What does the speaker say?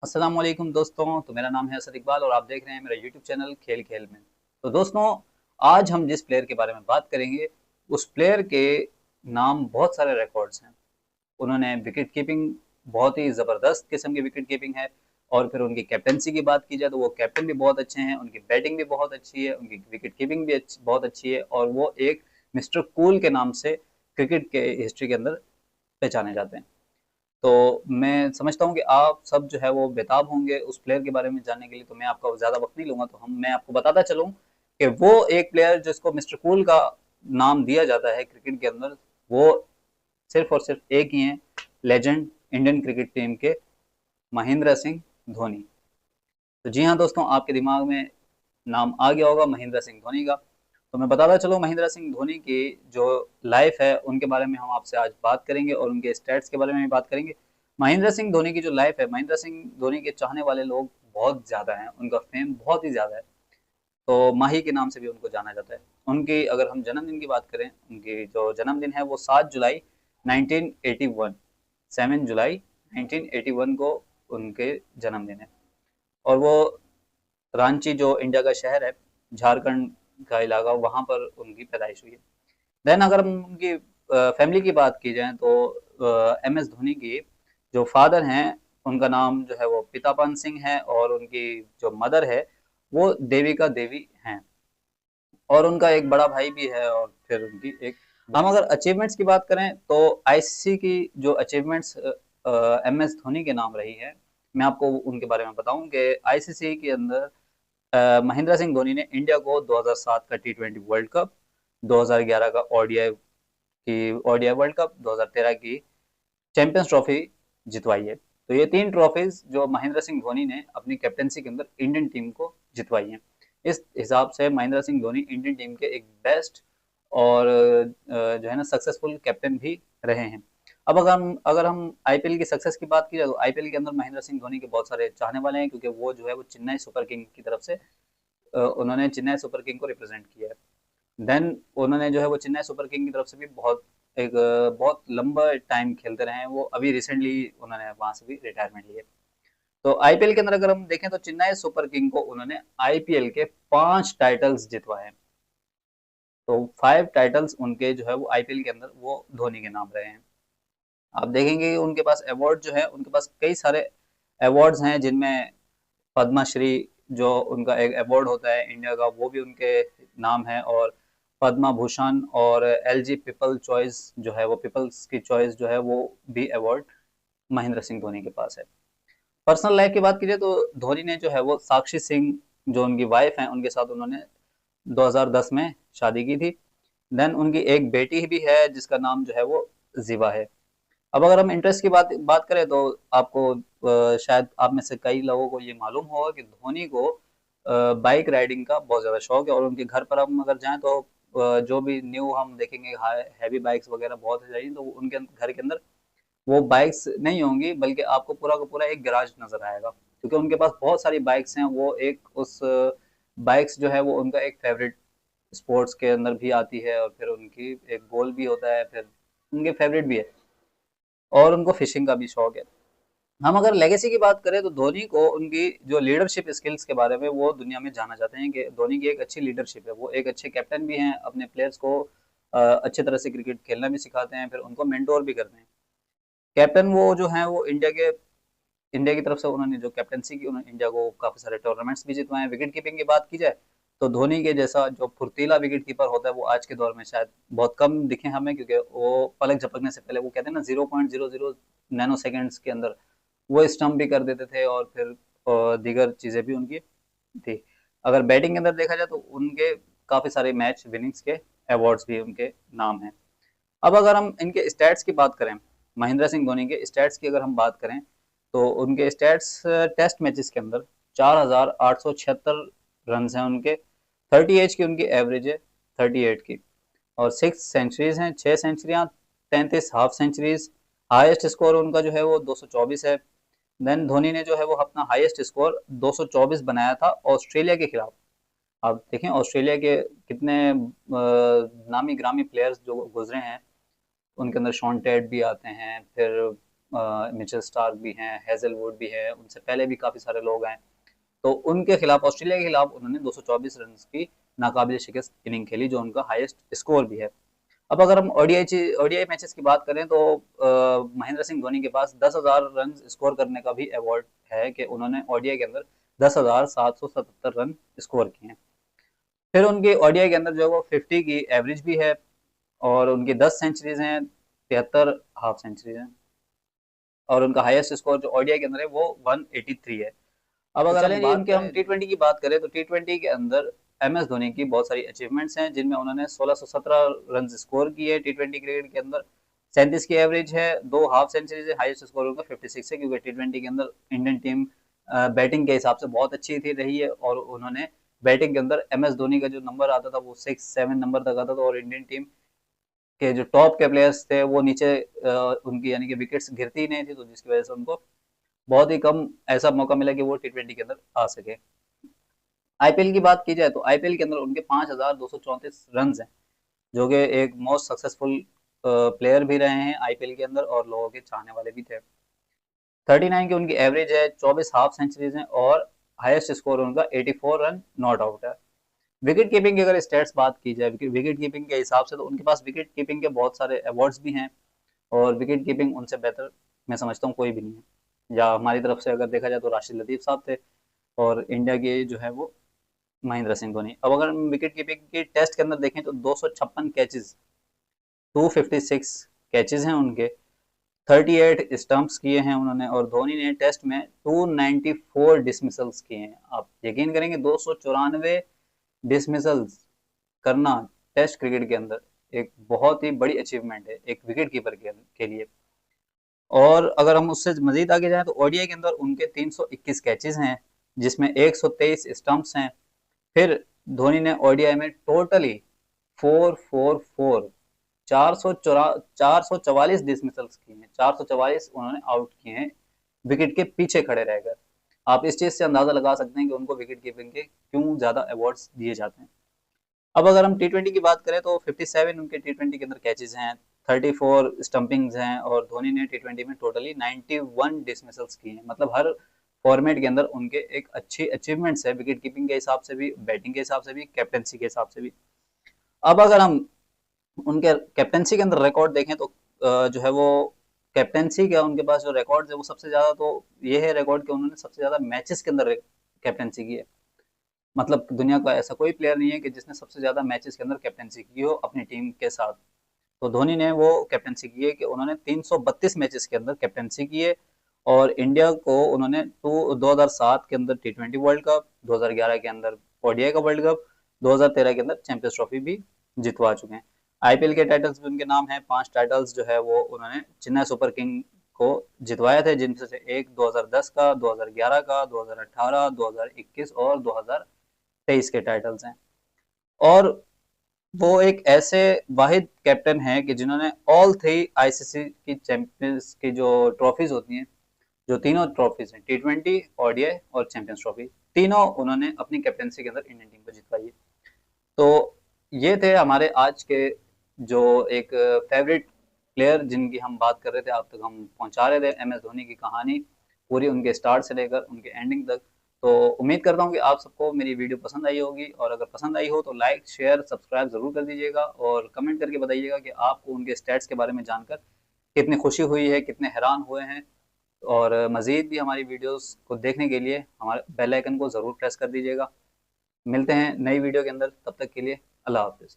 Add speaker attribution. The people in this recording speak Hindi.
Speaker 1: अस्सलाम वालेकुम दोस्तों। तो मेरा नाम है असद इकबाल और आप देख रहे हैं मेरा यूट्यूब चैनल खेल खेल में। तो दोस्तों, आज हम जिस प्लेयर के बारे में बात करेंगे उस प्लेयर के नाम बहुत सारे रिकॉर्ड्स हैं। उन्होंने विकेट कीपिंग बहुत ही ज़बरदस्त किस्म की विकेट कीपिंग है। और फिर उनकी कैप्टनसी की बात की जाए तो वो कैप्टन भी बहुत अच्छे हैं, उनकी बैटिंग भी बहुत अच्छी है, उनकी विकेट कीपिंग भी बहुत अच्छी है और वो एक मिस्टर कूल के नाम से क्रिकेट के हिस्ट्री के अंदर पहचाने जाते हैं। तो मैं समझता हूँ कि आप सब जो है वो बेताब होंगे उस प्लेयर के बारे में जानने के लिए, तो मैं आपका ज़्यादा वक्त नहीं लूंगा। तो मैं आपको बताता चलूँ कि वो एक प्लेयर जिसको मिस्टर कूल का नाम दिया जाता है क्रिकेट के अंदर, वो सिर्फ और सिर्फ एक ही हैं, लेजेंड इंडियन क्रिकेट टीम के महेंद्र सिंह धोनी। तो जी हाँ दोस्तों, आपके दिमाग में नाम आ गया होगा महेंद्र सिंह धोनी का। तो मैं बताता चलूँ महेंद्र सिंह धोनी की जो लाइफ है उनके बारे में हम आपसे आज बात करेंगे और उनके स्टैट्स के बारे में भी बात करेंगे। महेंद्र सिंह धोनी की जो लाइफ है, महेंद्र सिंह धोनी के चाहने वाले लोग बहुत ज़्यादा हैं, उनका फेम बहुत ही ज़्यादा है। तो माही के नाम से भी उनको जाना जाता है। उनकी अगर हम जन्मदिन की बात करें, उनकी जो जन्मदिन है वो 7 जुलाई 1981, 7 जुलाई 1981 को उनके जन्मदिन है। और वो रांची जो इंडिया का शहर है, झारखंड का इलाका, वहाँ पर उनकी पैदाइश हुई है। देन अगर हम उनकी फैमिली की बात की जाए तो एम एस धोनी की जो फादर हैं उनका नाम जो है वो पितापान सिंह है और उनकी जो मदर है वो देविका देवी हैं। और उनका एक बड़ा भाई भी है और फिर उनकी एक, हम अगर अचीवमेंट्स की बात करें तो आईसीसी की जो अचीवमेंट्स एम एस धोनी के नाम रही है, मैं आपको उनके बारे में बताऊं कि आईसीसी के अंदर महेंद्र सिंह धोनी ने इंडिया को 2007 का टी20 वर्ल्ड कप, 2011 का ओडीआई वर्ल्ड कप, 2013 की चैंपियंस ट्रॉफी जितवाई है। तो ये तीन ट्रॉफीज जो महेंद्र सिंह धोनी ने अपनी कैप्टनसी के अंदर इंडियन टीम को जितवाई हैं। इस हिसाब से महेंद्र सिंह धोनी इंडियन टीम के एक बेस्ट और जो है ना सक्सेसफुल कैप्टन भी रहे हैं। अब अगर हम आईपीएल की सक्सेस की बात की जाए तो आईपीएल के अंदर महेंद्र सिंह धोनी के बहुत सारे चाहने वाले हैं, क्योंकि वो जो है वो चेन्नई सुपर किंग की तरफ से उन्होंने चेन्नई सुपर किंग को रिप्रेजेंट किया है। देन उन्होंने जो है वो चेन्नई सुपर किंग की तरफ से भी बहुत लंबा टाइम खेलते रहे हैं। वो अभी रिसेंटली उन्होंने वहां से भी रिटायरमेंट ली है। तो आईपीएल के अंदर अगर हम देखें तो चेन्नई सुपर किंग को उन्होंने आईपीएल के 5 टाइटल्स जितवाए हैं। तो 5 टाइटल्स उनके जो है वो आईपीएल के अंदर वो धोनी के नाम रहे हैं। आप देखेंगे कि उनके पास अवार्ड जो है, उनके पास कई सारे अवार्ड्स हैं, जिनमें पद्माश्री जो उनका एक अवार्ड होता है इंडिया का, वो भी उनके नाम है। और पद्मा भूषण और एलजी पीपल चॉइस जो है वो पीपल्स की चॉइस जो है वो भी अवार्ड महेंद्र सिंह धोनी के पास है। पर्सनल लाइफ की बात कीजिए तो धोनी ने जो है वो साक्षी सिंह जो उनकी वाइफ हैं उनके साथ उन्होंने 2010 में शादी की थी। देन उनकी एक बेटी भी है जिसका नाम जो है वो जिवा है। अब अगर हम इंटरेस्ट की बात करें तो आपको शायद आप में से कई लोगों को ये मालूम होगा कि धोनी को बाइक राइडिंग का बहुत ज़्यादा शौक है। और उनके घर पर हम अगर जाएं तो जो भी न्यू हम देखेंगे हैवी बाइक्स वगैरह बहुत है जाएंगी, तो उनके घर के अंदर वो बाइक्स नहीं होंगी, बल्कि आपको पूरा का पूरा एक गैराज नजर आएगा, क्योंकि उनके पास बहुत सारी बाइक्स हैं। वो एक उस बाइक्स जो है वो उनका एक फेवरेट स्पोर्ट्स के अंदर भी आती है और फिर उनकी एक गोल भी होता है, फिर उनके फेवरेट भी है। और उनको फिशिंग का भी शौक है। हम अगर लेगेसी की बात करें तो धोनी को उनकी जो लीडरशिप स्किल्स के बारे में वो दुनिया में जाना जाते हैं कि धोनी की एक अच्छी लीडरशिप है। वो एक अच्छे कैप्टन भी हैं, अपने प्लेयर्स को अच्छे तरह से क्रिकेट खेलना भी सिखाते हैं, फिर उनको मेंटोर भी करते हैं। कैप्टन वो जो हैं वो इंडिया की तरफ से उन्होंने जो कैप्टनसी की, उन्होंने इंडिया को काफी सारे टूर्नामेंट्स भी जितवाए हैं। विकेट कीपिंग की बात की जाए तो धोनी के जैसा जो फुर्तीला विकेट कीपर होता है वो आज के दौर में शायद बहुत कम दिखे हमें, क्योंकि वो पलक झपकने से पहले, वो कहते हैं ना, 0.00 नैनो सेकेंड्स के अंदर वो स्टंप भी कर देते थे और फिर दीगर चीजें भी उनकी थी। अगर बैटिंग के अंदर देखा जाए तो उनके काफी सारे मैच विनिंग्स के अवार्ड्स भी उनके नाम हैं। अब अगर हम इनके स्टैट्स की बात करें, महेंद्र सिंह धोनी के स्टैट्स की अगर हम बात करें तो उनके स्टैट्स टेस्ट मैचेस के अंदर 4,876 रन हैं उनके। 30 एज की उनकी एवरेज है, 38 की। और 6 सेंचुरीज हैं, 6 सेंचुरियां, 33 हाफ सेंचुरीज। हाईएस्ट स्कोर उनका जो है वो 224 है। देन धोनी ने जो है वो अपना हाईएस्ट स्कोर 224 बनाया था ऑस्ट्रेलिया के खिलाफ। आप देखें ऑस्ट्रेलिया के कितने नामी ग्रामी प्लेयर्स जो गुजरे हैं, उनके अंदर शॉन टेट भी आते हैं, फिर मिचेल स्टार्क भी हैं, हेजलवुड भी है, उनसे पहले भी काफ़ी सारे लोग हैं। तो उनके खिलाफ, ऑस्ट्रेलिया के खिलाफ उन्होंने 224 रन की नाकाबिल शिकस्त इनिंग खेली, जो उनका हाईएस्ट स्कोर भी है। अब अगर हम ओडीआई मैचेस की बात करें तो महेंद्र सिंह धोनी के पास 10,000 रन स्कोर करने का भी अवार्ड है कि उन्होंने ओडीआई के अंदर 10,777 रन स्कोर किए हैं। फिर उनकी ओडीआई के अंदर जो है वो 50 की एवरेज भी है, और उनकी 10 सेंचुरीज हैं, 73 हाफ सेंचुरीज हैं, और उनका हाईएस्ट स्कोर जो ओडीआई के अंदर है वो 183 है। अब अगर हम बात करें टी20 की बात करें तो टी20 के अंदर एमएस धोनी की बहुत सारी अचीवमेंट्स हैं, जिनमें उन्होंने 1617 रन स्कोर किए टी20 क्रिकेट के अंदर। 37 की एवरेज है, 2 हाफ सेंचुरीज है, हाईएस्ट स्कोर उनका 56 है, क्योंकि टी20 के अंदर इंडियन टीम बैटिंग के हिसाब से बहुत अच्छी थी रही है, और उन्होंने बैटिंग के अंदर एमएस धोनी का जो नंबर आता था वो 6-7 नंबर तक आता था, और इंडियन टीम के जो टॉप के प्लेयर्स थे वो नीचे उनकी यानी कि विकेट्स गिरती ही नहीं थी, तो जिसकी वजह से उनको बहुत ही कम ऐसा मौका मिला कि वो टी20 के अंदर आ सके। आईपीएल की बात की जाए तो आईपीएल के अंदर उनके 5,234 रन हैं, जो कि एक मोस्ट सक्सेसफुल प्लेयर भी रहे हैं आईपीएल के अंदर, और लोगों के चाहने वाले भी थे। 39 की उनकी एवरेज है, 24 हाफ सेंचुरीज हैं, और हाईएस्ट स्कोर उनका 84 रन नॉट आउट है। विकेट कीपिंग की अगर स्टेट्स बात की जाए, विकेट कीपिंग के हिसाब से तो उनके पास विकेट कीपिंग के बहुत सारे अवार्ड्स भी हैं, और विकेट कीपिंग उनसे बेहतर मैं समझता हूँ कोई भी नहीं है। या हमारी तरफ से अगर देखा जाए तो राशिद लतीफ साहब थे, और इंडिया के जो है वो महेंद्र सिंह धोनी। अब अगर हम विकेट कीपिंग के टेस्ट के अंदर देखें तो 256 कैचेस, 256 कैचेस हैं उनके, 38 स्टंप्स किए हैं उन्होंने, और धोनी ने टेस्ट में 294 डिसमिसल्स किए हैं। आप यकीन करेंगे 294 डिसमिसल्स करना टेस्ट क्रिकेट के अंदर एक बहुत ही बड़ी अचीवमेंट है एक विकेट कीपर के लिए। और अगर हम उससे मजीद आगे जाएं तो ओडीआई के अंदर उनके 321 कैचेस हैं, जिसमें 123 स्टंप्स हैं। फिर धोनी ने ओडीआई में टोटली 444 444 डिसमिसल्स किए हैं, 444 उन्होंने आउट किए हैं विकेट के पीछे खड़े रहकर। आप इस चीज से अंदाजा लगा सकते हैं कि उनको विकेट कीपिंग के क्यों ज्यादा अवार्ड्स दिए जाते हैं। अब अगर हम टी20 की बात करें तो 57 उनके टी20 के अंदर कैचेस हैं, 34 स्टंपिंग्स हैं, और धोनी ने टी20 में टोटली 91 डिसमिसल्स किए हैं। मतलब हर फॉर्मेट के अंदर उनके एक अच्छी अचीवमेंट्स है, विकेट कीपिंग के हिसाब से भी, बैटिंग के हिसाब से भी, कैप्टनसी के हिसाब से भी। अब अगर हम उनके कैप्टनसी के अंदर रिकॉर्ड देखें तो जो है वो कैप्टनसी का उनके पास जो रिकॉर्ड है वो सबसे ज्यादा तो ये है रिकॉर्ड कि उन्होंने सबसे ज्यादा मैचेस के अंदर कैप्टनसी की है। मतलब दुनिया का ऐसा कोई प्लेयर नहीं है कि जिसने सबसे ज्यादा मैचेस के अंदर कैप्टनसी की हो अपनी टीम के साथ। तो धोनी ने वो कैप्टनसी की है कि उन्होंने 332 मैचेस के अंदर कैप्टनसी की है, और इंडिया को उन्होंने 2007 के अंदर टी20 वर्ल्ड कप, 2011 के अंदर ओडीआई का वर्ल्ड कप, 2013 के अंदर चैंपियंस ट्रॉफी भी जितवा चुके हैं। आईपीएल के टाइटल्स भी उनके नाम है, 5 टाइटल्स जो है वो उन्होंने चेन्नई सुपर किंग को जितवाए थे, जिनमें से एक 2010 का, 2011 का, 2018, 2021 और 2023 के टाइटल्स हैं। और वो एक ऐसे वाहिद कैप्टन है कि जिन्होंने ऑल 3 आईसीसी की चैंपियंस की जो ट्रॉफीज होती हैं, जो तीनों ट्रॉफीज हैं, टी20, ओडीआई और चैंपियंस ट्रॉफी, तीनों उन्होंने अपनी कैप्टनसी के अंदर इंडियन टीम को जितवाई है। तो ये थे हमारे आज के जो एक फेवरेट प्लेयर जिनकी हम बात कर रहे थे, आप तक हम पहुंचा रहे थे एमएस धोनी की कहानी पूरी, उनके स्टार्ट से लेकर उनके एंडिंग तक। तो उम्मीद करता हूँ कि आप सबको मेरी वीडियो पसंद आई होगी, और अगर पसंद आई हो तो लाइक शेयर सब्सक्राइब जरूर कर दीजिएगा, और कमेंट करके बताइएगा कि आपको उनके स्टैट्स के बारे में जानकर कितनी खुशी हुई है, कितने हैरान हुए हैं। और मज़ीद भी हमारी वीडियोस को देखने के लिए हमारे बेल आइकन को ज़रूर प्रेस कर दीजिएगा। मिलते हैं नई वीडियो के अंदर, तब तक के लिए अल्लाह हाफिज़।